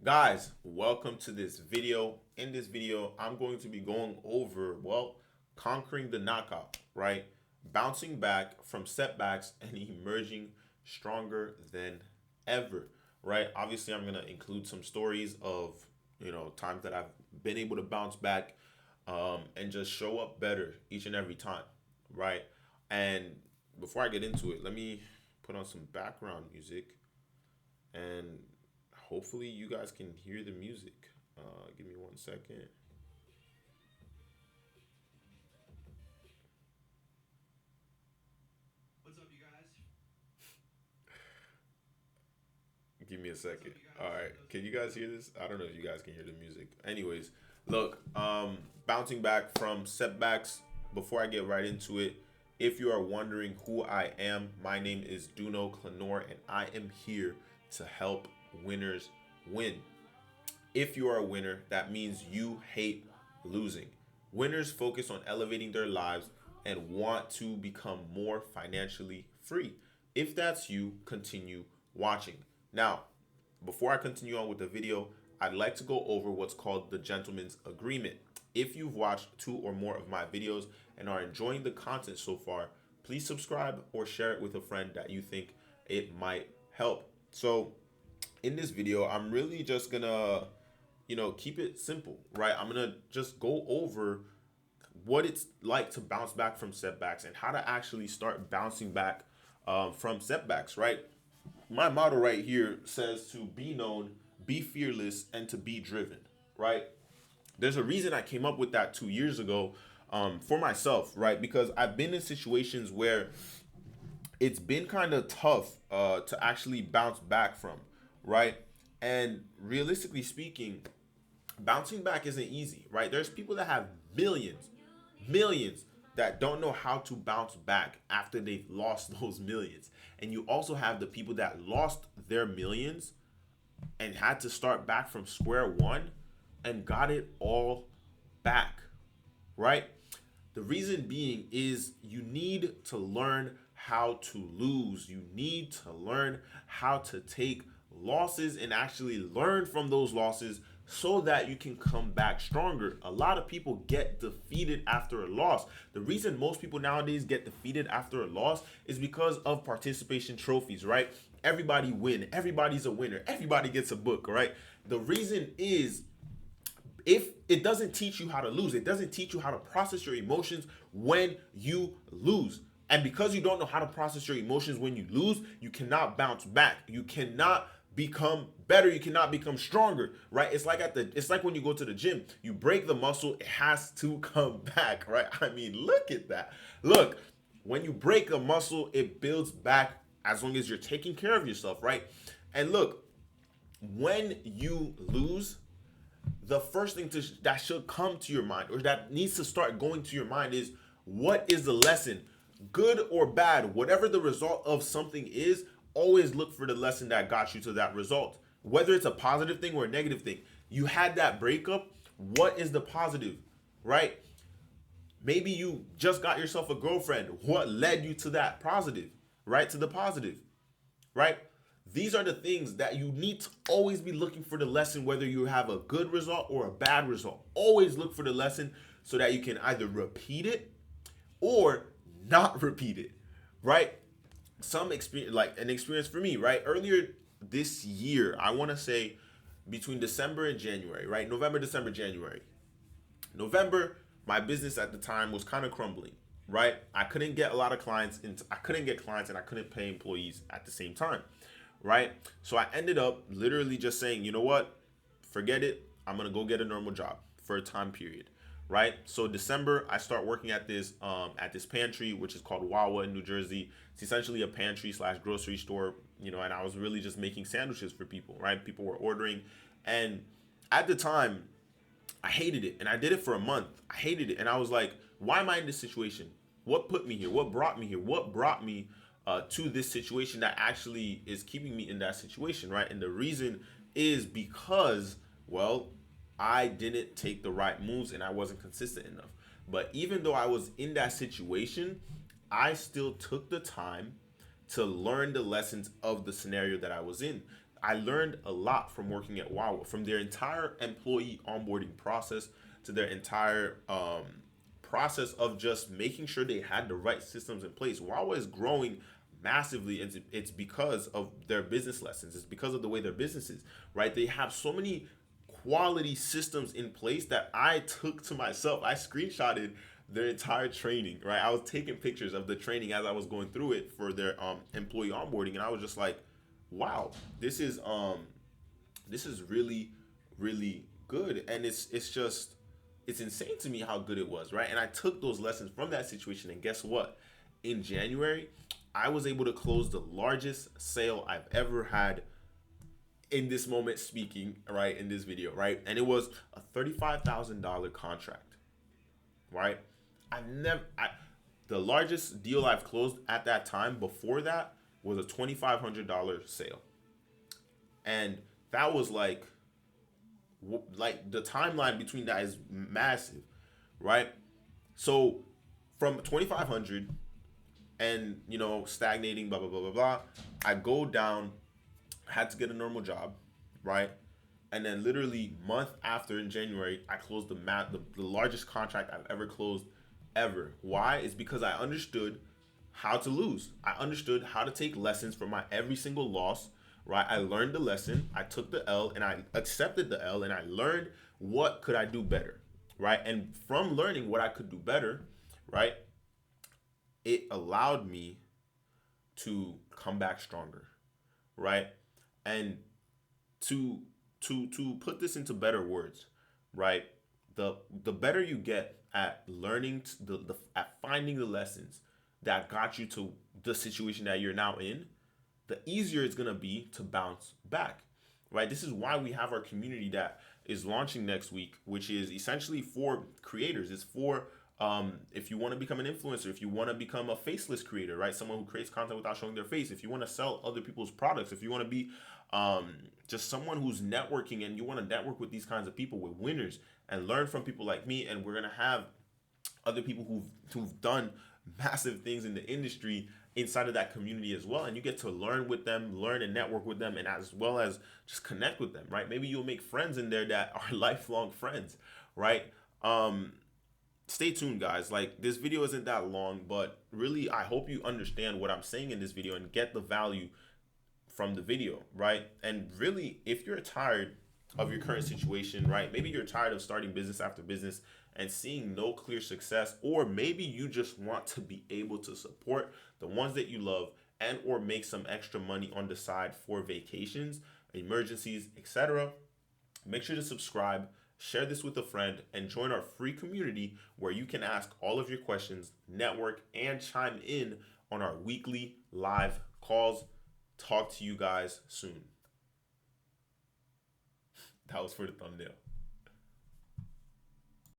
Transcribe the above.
Guys, welcome to this video. In this video, I'm going to be going over, conquering the knockout, right? Bouncing back from setbacks and emerging stronger than ever, right? Obviously, I'm going to include some stories of, times that I've been able to bounce back and just show up better each and every time, right? And before I get into it, let me put on some background music and hopefully you guys can hear the music. Give me 1 second. What's up, you guys? Give me a What's up, second. you All guys? right, Those can are you you guys guys. hear this? I don't know if you guys can hear the music. Anyways, look, bouncing back from setbacks. Before I get right into it, if you are wondering who I am, my name is Duno Clenor, and I am here to help winners win. If you are a winner, that means you hate losing. Winners focus on elevating their lives and want to become more financially free. If that's you, continue watching. Now, before I continue on with the video, I'd like to go over what's called the gentleman's agreement. If you've watched two or more of my videos and are enjoying the content so far, please subscribe or share it with a friend that you think it might help. So, in this video, I'm really just gonna, keep it simple, right? I'm gonna just go over what it's like to bounce back from setbacks and how to actually start bouncing back from setbacks, right? My motto right here says to be known, be fearless, and to be driven, right? There's a reason I came up with that 2 years ago for myself, right? Because I've been in situations where it's been kind of tough to actually bounce back from, right? And realistically speaking, bouncing back isn't easy, right? There's people that have millions that don't know how to bounce back after they've lost those millions. And you also have the people that lost their millions and had to start back from square one and got it all back, right? The reason being is you need to learn how to lose. You need to learn how to take losses and actually learn from those losses so that you can come back stronger. A lot of people get defeated after a loss. The reason most people nowadays get defeated after a loss is because of participation trophies, right? Everybody win. Everybody's a winner. Everybody gets a book, right? The reason is if it doesn't teach you how to lose, it doesn't teach you how to process your emotions when you lose. And because you don't know how to process your emotions when you lose, you cannot bounce back. You cannot become better. You cannot become stronger, right? It's like when you go to the gym, you break the muscle, it has to come back, right? I mean, look at that. Look, when you break a muscle, it builds back as long as you're taking care of yourself, right? And look, when you lose, the first thing that should come to your mind or that needs to start going to your mind is what is the lesson? Good or bad, whatever the result of something is, always look for the lesson that got you to that result. Whether it's a positive thing or a negative thing, you had that breakup. What is the positive, right? Maybe you just got yourself a girlfriend. What led you to that positive, right? To the positive, right? These are the things that you need to always be looking for the lesson, whether you have a good result or a bad result. Always look for the lesson so that you can either repeat it or not repeat it, right? Some experience, like an experience for me, right? Earlier this year, I want to say between December and January, right? November, December, January. November, my business at the time was kind of crumbling, right? I couldn't get a lot of clients, and I couldn't get clients, and I couldn't pay employees at the same time, right? So I ended up literally just saying, you know what, forget it. I'm gonna go get a normal job for a time period, right? So December, I start working at this pantry, which is called Wawa in New Jersey. It's essentially a pantry slash grocery store, and I was really just making sandwiches for people, right? People were ordering, and at the time, I hated it, and I did it for a month. I hated it, and I was like, "Why am I in this situation? What put me here? What brought me here? What brought me to this situation that actually is keeping me in that situation, right?" And the reason is because, well, I didn't take the right moves and I wasn't consistent enough. But even though I was in that situation, I still took the time to learn the lessons of the scenario that I was in. I learned a lot from working at Wawa, from their entire employee onboarding process to their entire process of just making sure they had the right systems in place. Wawa is growing massively. It's because of their business lessons. It's because of the way their business is, right? They have so many quality systems in place that I took to myself. I screenshotted their entire training, right? I was taking pictures of the training as I was going through it for their employee onboarding, and I was just like, wow, this is really, really good. And it's just, it's insane to me how good it was, right? And I took those lessons from that situation, and guess what? In January, I was able to close the largest sale I've ever had in this moment speaking, right, in this video, right? And it was a $35,000 contract, right? The largest deal I've closed at that time before that was a $2,500 sale. And that was like the timeline between that is massive, right? So from 2,500 and stagnating, blah blah blah blah blah, I go down, had to get a normal job, right? And then literally month after, in January, I closed the largest contract I've ever closed ever. Why? It's because I understood how to lose. I understood how to take lessons from my every single loss, right? I learned the lesson, I took the L, and I accepted the L, and I learned what could I do better, right? And from learning what I could do better, right, it allowed me to come back stronger, right? And to put this into better words, right? The better you get at learning at finding the lessons that got you to the situation that you're now in, the easier it's gonna be to bounce back, right? This is why we have our community that is launching next week, which is essentially for creators. It's for if you want to become an influencer, if you want to become a faceless creator, right? Someone who creates content without showing their face. If you want to sell other people's products, if you want to be just someone who's networking and you want to network with these kinds of people, with winners, and learn from people like me. And we're gonna have other people who've done massive things in the industry inside of that community as well, and you get to learn with them, learn and network with them, and as well as just connect with them, right? Maybe you'll make friends in there that are lifelong friends, right? Stay tuned, guys. Like, this video isn't that long, but really I hope you understand what I'm saying in this video and get the value from the video, right? And really, if you're tired of your current situation, right, maybe you're tired of starting business after business and seeing no clear success, or maybe you just want to be able to support the ones that you love and or make some extra money on the side for vacations, emergencies, etc. Make sure to subscribe, share this with a friend, and join our free community where you can ask all of your questions, network, and chime in on our weekly live calls. Talk to you guys soon. That was for the thumbnail.